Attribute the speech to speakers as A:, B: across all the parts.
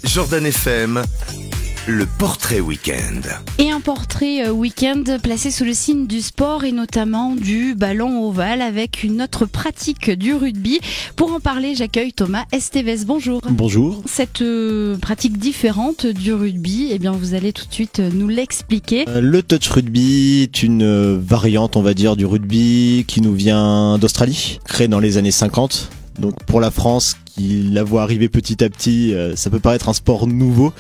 A: Jordan FM, le portrait week-end.
B: Et un portrait week-end placé sous le signe du sport et notamment du ballon ovale avec une autre pratique du rugby. Pour en parler, j'accueille Thomas Estevez. Bonjour.
C: Bonjour.
B: Cette pratique différente du rugby, eh bien vous allez tout de suite nous l'expliquer.
C: Le touch rugby est une variante, on va dire, du rugby qui nous vient d'Australie, créée dans les années 50. Donc pour la France, qui la voit arriver petit à petit, ça peut paraître un sport nouveau.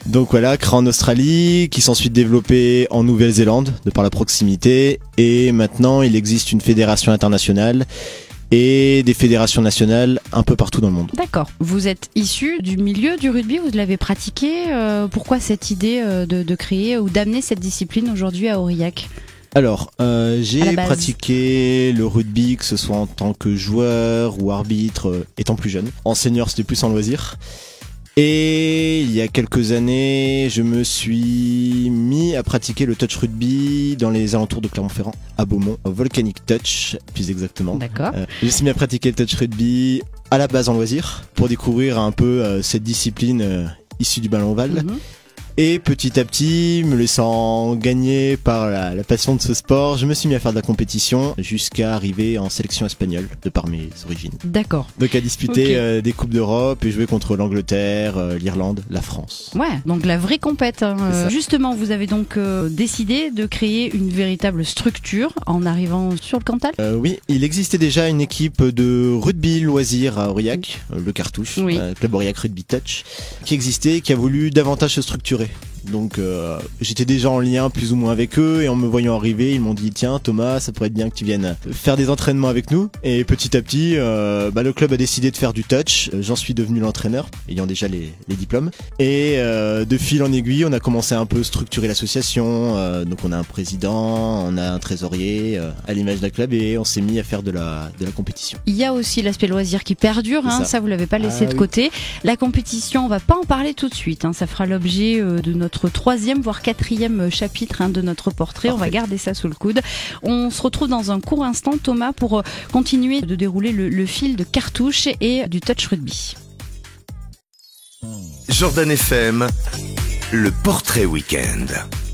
C: Donc voilà, créé en Australie, qui s'est ensuite développé en Nouvelle-Zélande, de par la proximité. Et maintenant, il existe une fédération internationale et des fédérations nationales un peu partout dans le monde.
B: D'accord. Vous êtes issu du milieu du rugby, vous l'avez pratiqué. Pourquoi cette idée de créer ou d'amener cette discipline aujourd'hui à Aurillac ?
C: Alors, j'ai pratiqué le rugby, que ce soit en tant que joueur ou arbitre, étant plus jeune. En senior, c'était plus en loisir. Et il y a quelques années, je me suis mis à pratiquer le touch rugby dans les alentours de Clermont-Ferrand, à Beaumont, au Volcanic Touch, plus exactement.
B: D'accord.
C: Je me suis mis à pratiquer le touch rugby à la base en loisir, pour découvrir un peu cette discipline issue du ballon ovale. Et petit à petit, me laissant gagner par la passion de ce sport, je me suis mis à faire de la compétition jusqu'à arriver en sélection espagnole, de par mes origines.
B: D'accord.
C: Donc à disputer des Coupes d'Europe et jouer contre l'Angleterre, l'Irlande, la France.
B: Ouais, donc la vraie compète. Justement, vous avez donc décidé de créer une véritable structure en arrivant sur le Cantal ?
C: Oui, il existait déjà une équipe de rugby loisir à Aurillac, le Cartouche, Club Aurillac Rugby Touch, qui existait et qui a voulu davantage se structurer. Donc j'étais déjà en lien plus ou moins avec eux et en me voyant arriver, ils m'ont dit tiens Thomas, ça pourrait être bien que tu viennes faire des entraînements avec nous. Et petit à petit, le club a décidé de faire du touch. J'en suis devenu l'entraîneur, ayant déjà les diplômes. Et de fil en aiguille, on a commencé à un peu structurer l'association. Donc on a un président, on a un trésorier à l'image d'un club et on s'est mis à faire de la compétition.
B: Il y a aussi l'aspect loisir qui perdure, ça vous l'avez pas laissé de côté. La compétition, on va pas en parler tout de suite, ça fera l'objet de notre 3e voire 4e chapitre de notre portrait. Parfait. On va garder ça sous le coude. On se retrouve dans un court instant, Thomas, pour continuer de dérouler le fil de Cartouche et du touch rugby.
A: Jordan FM, le portrait week-end.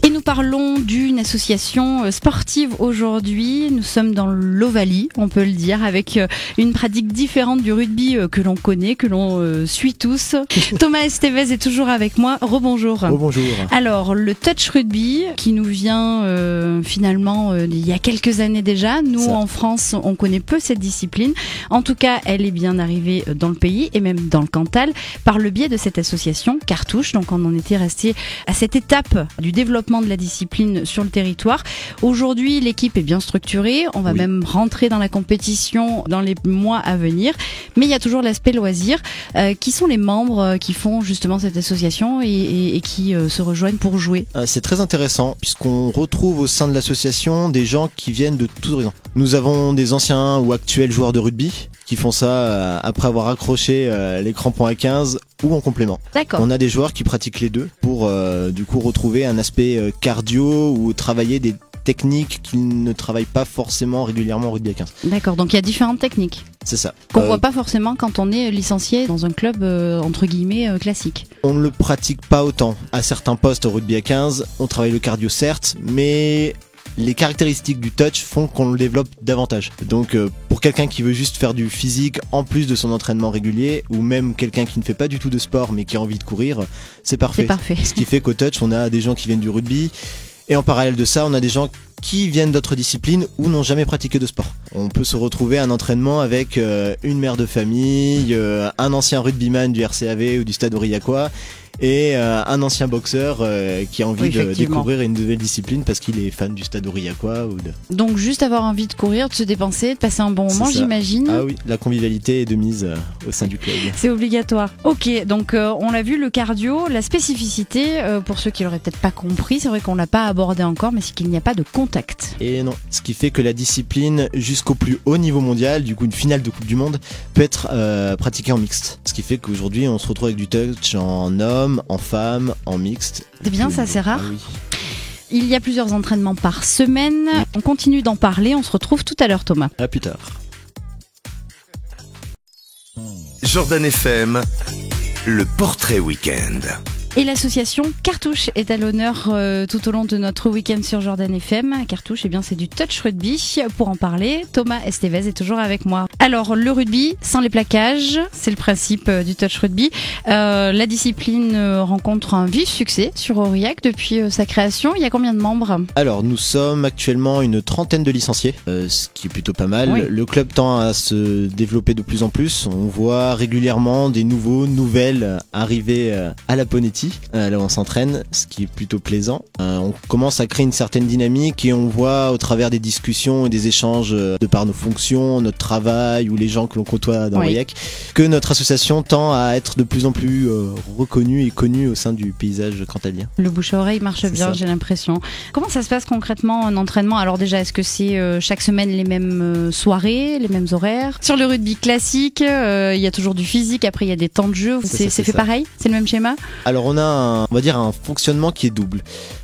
B: Et nous parlons d'une association sportive aujourd'hui. Nous sommes dans l'Ovalie, on peut le dire, avec une pratique différente du rugby que l'on connaît, que l'on suit tous. Thomas Estevez est toujours avec moi. Rebonjour.
C: Rebonjour.
B: Alors, le touch rugby qui nous vient finalement il y a quelques années déjà. Nous, en France, on connaît peu cette discipline. En tout cas, elle est bien arrivée dans le pays et même dans le Cantal par le biais de cette association Cartouche. Donc, on en était resté à cette étape du développement de la discipline sur le territoire. Aujourd'hui, l'équipe est bien structurée. On va même rentrer dans la compétition dans les mois à venir. Mais il y a toujours l'aspect loisir. Qui sont les membres qui font justement cette association et qui se rejoignent pour jouer ?
C: C'est très intéressant puisqu'on retrouve au sein de l'association des gens qui viennent de tous horizons. Nous avons des anciens ou actuels joueurs de rugby qui font ça après avoir accroché les crampons à 15 ou en complément.
B: D'accord.
C: On a des joueurs qui pratiquent les deux pour du coup retrouver un aspect cardio ou travailler des techniques qu'ils ne travaillent pas forcément régulièrement au rugby à 15.
B: D'accord, donc il y a différentes techniques.
C: C'est ça.
B: Qu'on voit pas forcément quand on est licencié dans un club entre guillemets classique.
C: On ne le pratique pas autant. À certains postes au rugby à 15, on travaille le cardio certes, mais les caractéristiques du touch font qu'on le développe davantage. Donc pour quelqu'un qui veut juste faire du physique en plus de son entraînement régulier, ou même quelqu'un qui ne fait pas du tout de sport mais qui a envie de courir, c'est parfait.
B: C'est parfait.
C: Ce qui fait qu'au touch, on a des gens qui viennent du rugby, et en parallèle de ça, on a des gens qui viennent d'autres disciplines ou n'ont jamais pratiqué de sport. On peut se retrouver à un entraînement avec une mère de famille, un ancien rugbyman du RCAV ou du Stade Aurillacois, et un ancien boxeur qui a envie de découvrir une nouvelle discipline parce qu'il est fan du Stade Aurillacois.
B: Donc juste avoir envie de courir, de se dépenser, de passer un bon moment, j'imagine.
C: Ah oui, la convivialité est de mise au sein du club.
B: C'est obligatoire. Ok, donc on l'a vu, le cardio, la spécificité, pour ceux qui l'auraient peut-être pas compris, c'est vrai qu'on l'a pas abordé encore, mais c'est qu'il n'y a pas de contact.
C: Et non, ce qui fait que la discipline jusqu'au plus haut niveau mondial, du coup une finale de Coupe du Monde, peut être pratiquée en mixte. Ce qui fait qu'aujourd'hui on se retrouve avec du touch en homme, en femme, en mixte.
B: C'est bien, ça c'est rare.
C: Ah oui.
B: Il y a plusieurs entraînements par semaine. On continue d'en parler, on se retrouve tout à l'heure Thomas.
C: À plus tard.
A: Jordan FM, Le portrait week-end.
B: Et l'association Cartouche est à l'honneur tout au long de notre week-end sur Jordan FM. Cartouche, eh bien, c'est du touch rugby. Pour en parler, Thomas Estevez est toujours avec moi. Alors, le rugby sans les plaquages, c'est le principe du touch rugby. La discipline rencontre un vif succès sur Aurillac depuis sa création. Il y a combien de membres ?
C: Alors, nous sommes actuellement une trentaine de licenciés, ce qui est plutôt pas mal.
B: Oui.
C: Le club tend à se développer de plus en plus. On voit régulièrement des nouvelles arriver à la Ponetti. Là où on s'entraîne, ce qui est plutôt plaisant. On commence à créer une certaine dynamique et on voit au travers des discussions et des échanges de par nos fonctions, notre travail ou les gens que l'on côtoie dans Aurillac, que notre association tend à être de plus en plus reconnue et connue au sein du paysage cantabien.
B: Le bouche à oreille marche bien, j'ai l'impression. Comment ça se passe concrètement en entraînement ? Alors déjà, est-ce que c'est chaque semaine les mêmes soirées, les mêmes horaires ? Sur le rugby classique, il y a toujours du physique, après il y a des temps de jeu. C'est fait pareil ? C'est le même schéma ?
C: Alors on a on va dire un fonctionnement qui est double.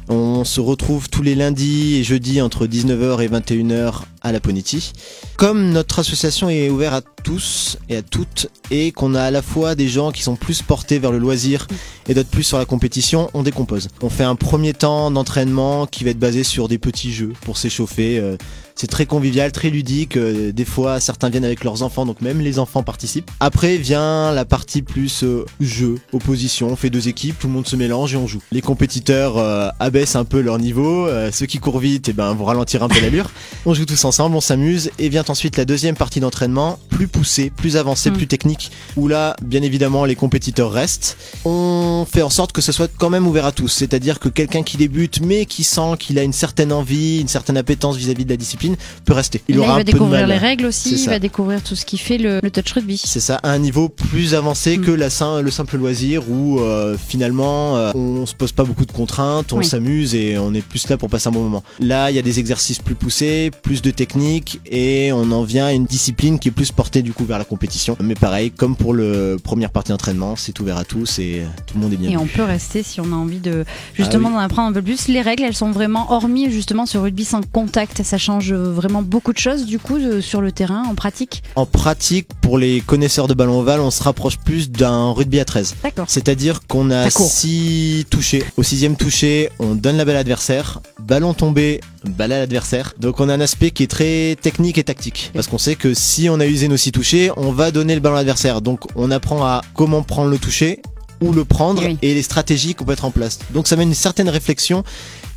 C: On se retrouve tous les lundis et jeudis entre 19h et 21h à la Ponetti. Comme notre association est ouverte à tous et à toutes et qu'on a à la fois des gens qui sont plus portés vers le loisir et d'autres plus sur la compétition, on décompose. On fait un premier temps d'entraînement qui va être basé sur des petits jeux pour s'échauffer. C'est très convivial, très ludique. Des fois, certains viennent avec leurs enfants, donc même les enfants participent. Après vient la partie plus jeu, opposition. On fait deux équipes, tout le monde se mélange et on joue. Les compétiteurs abaissent un peu leur niveau. Ceux qui courent vite, vont ralentir un peu l'allure. On joue tous ensemble, on s'amuse. Et vient ensuite la deuxième partie d'entraînement, plus poussée, plus avancée, plus technique. Où là, bien évidemment, les compétiteurs restent. On fait en sorte que ce soit quand même ouvert à tous. C'est-à-dire que quelqu'un qui débute, mais qui sent qu'il a une certaine envie, une certaine appétence vis-à-vis de la discipline, peut rester.
B: Il va découvrir les règles aussi, il va découvrir tout ce qui fait le touch rugby.
C: C'est ça, à un niveau plus avancé que le simple loisir où finalement on se pose pas beaucoup de contraintes, on s'amuse et on est plus là pour passer un bon moment. Là, il y a des exercices plus poussés, plus de technique et on en vient à une discipline qui est plus portée du coup vers la compétition. Mais pareil, comme pour le première partie d'entraînement, c'est ouvert à tous et tout le monde est bienvenu.
B: Et on peut rester si on a envie de justement d'en apprendre un peu plus. Les règles, elles sont vraiment, hormis justement ce rugby sans contact, ça change vraiment beaucoup de choses du coup sur le terrain, en pratique.
C: En pratique, pour les connaisseurs de ballon ovale, on se rapproche plus d'un rugby à 13.
B: D'accord.
C: C'est-à-dire qu'on a 6 touchés. Au 6e touché, on donne la balle à l'adversaire. Ballon tombé, balle à l'adversaire. Donc on a un aspect qui est très technique et tactique. Parce qu'on sait que si on a usé nos 6 touchés, on va donner le ballon à l'adversaire. Donc on apprend à comment prendre le touché, où le prendre et les stratégies qu'on peut mettre en place. Donc ça mène une certaine réflexion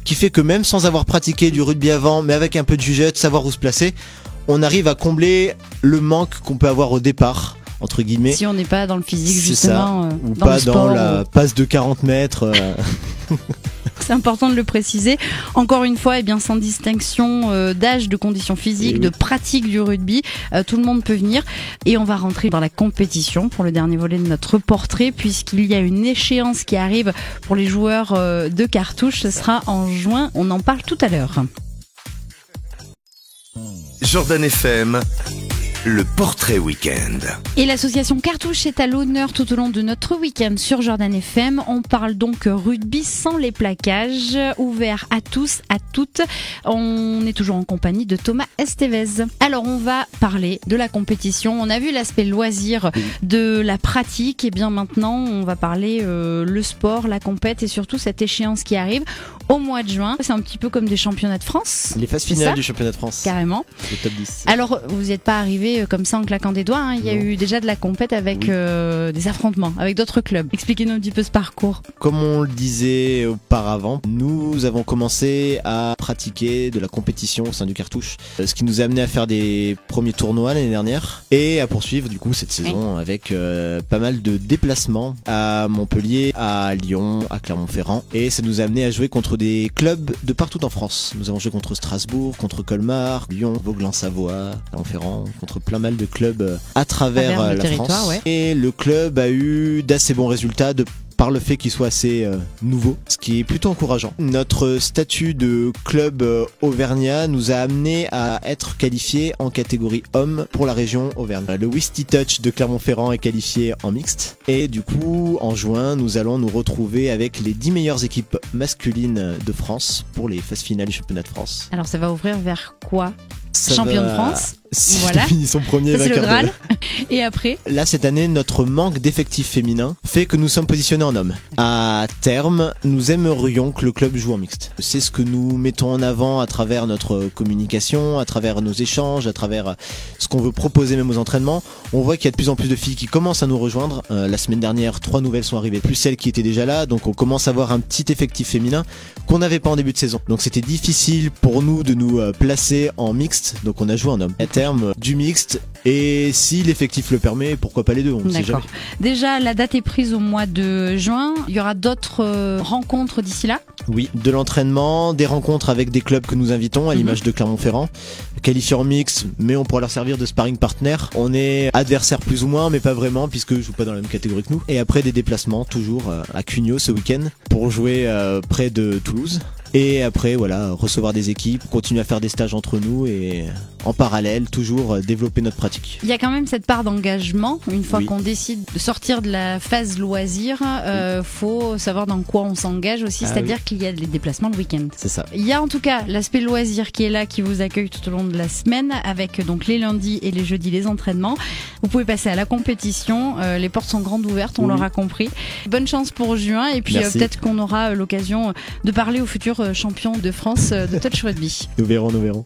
C: qui fait que même sans avoir pratiqué du rugby avant, mais avec un peu de jujette, savoir où se placer, on arrive à combler le manque qu'on peut avoir au départ, entre guillemets.
B: Si on n'est pas dans le physique justement,
C: ou pas dans la passe de 40 mètres.
B: C'est important de le préciser. Encore une fois, sans distinction d'âge, de conditions physiques, de pratique du rugby, tout le monde peut venir. Et on va rentrer dans la compétition pour le dernier volet de notre portrait, puisqu'il y a une échéance qui arrive pour les joueurs de Cartouche. Ce sera en juin. On en parle tout à l'heure.
A: Jordan FM. Le portrait week-end.
B: Et l'association Cartouche est à l'honneur tout au long de notre week-end sur Jordan FM. On parle donc rugby sans les plaquages, ouvert à tous, à toutes. On est toujours en compagnie de Thomas Estevez. Alors on va parler de la compétition. On a vu l'aspect loisir de la pratique. Et bien maintenant on va parler le sport, la compète et surtout cette échéance qui arrive au mois de juin. C'est un petit peu comme des championnats de France.
C: Les phases finales du championnat de France.
B: Carrément.
C: Le top 10.
B: Alors vous n'êtes pas arrivé comme ça en claquant des doigts, Il y a eu déjà de la compète avec des affrontements avec d'autres clubs. Expliquez-nous un petit peu ce parcours.
C: Comme on le disait auparavant, nous avons commencé à pratiquer de la compétition au sein du Cartouche, ce qui nous a amené à faire des premiers tournois l'année dernière et à poursuivre du coup cette saison avec pas mal de déplacements à Montpellier, à Lyon, à Clermont-Ferrand et ça nous a amené à jouer contre des clubs de partout en France. Nous avons joué contre Strasbourg, contre Colmar, Lyon, Vauclin-Savoie, Clermont-Ferrand, contre plein mal de clubs à travers la France. Et le club a eu d'assez bons résultats par le fait qu'il soit assez nouveau, ce qui est plutôt encourageant. Notre statut de club auvergnat nous a amené à être qualifié en catégorie homme pour la région Auvergne. Le Whisky Touch de Clermont-Ferrand est qualifié en mixte et du coup en juin nous allons nous retrouver avec les 10 meilleures équipes masculines de France pour les phases finales du championnat de France.
B: Alors ça va ouvrir vers quoi ? Champion de France.
C: Si voilà. Ils sont premiers.
B: Ça, c'est le Graal. Et après?
C: Là, cette année, notre manque d'effectifs féminins fait que nous sommes positionnés en hommes. À terme, nous aimerions que le club joue en mixte. C'est ce que nous mettons en avant à travers notre communication, à travers nos échanges, à travers ce qu'on veut proposer même aux entraînements. On voit qu'il y a de plus en plus de filles qui commencent à nous rejoindre. La semaine dernière, 3 nouvelles sont arrivées, plus celles qui étaient déjà là. Donc on commence à avoir un petit effectif féminin qu'on n'avait pas en début de saison. Donc c'était difficile pour nous de nous placer en mixte. Donc on a joué en homme. À terme, du mixte. Et si l'effectif le permet, pourquoi pas les deux, on ne sait jamais.
B: Déjà, la date est prise au mois de juin. Il y aura d'autres rencontres d'ici là?
C: Oui, de l'entraînement, des rencontres avec des clubs que nous invitons, à l'image de Clermont-Ferrand, qualifiés en mix, mais on pourra leur servir de sparring partner. On est adversaires plus ou moins, mais pas vraiment, puisque je joue pas dans la même catégorie que nous. Et après des déplacements, toujours à Cugnot ce week-end, pour jouer près de Toulouse. Et après, voilà, recevoir des équipes, continuer à faire des stages entre nous et en parallèle, toujours développer notre pratique.
B: Il y a quand même cette part d'engagement. Une fois qu'on décide de sortir de la phase loisir, faut savoir dans quoi on s'engage aussi, c'est-à-dire qu'il y a des déplacements le week-end.
C: C'est ça.
B: Il y a en tout cas l'aspect loisir qui est là, qui vous accueille tout au long de la semaine, avec donc les lundis et les jeudis les entraînements. Vous pouvez passer à la compétition. Les portes sont grandes ouvertes, on l'aura compris. Bonne chance pour juin et puis peut-être qu'on aura l'occasion de parler au futur champion de France de touch rugby.
C: Nous verrons.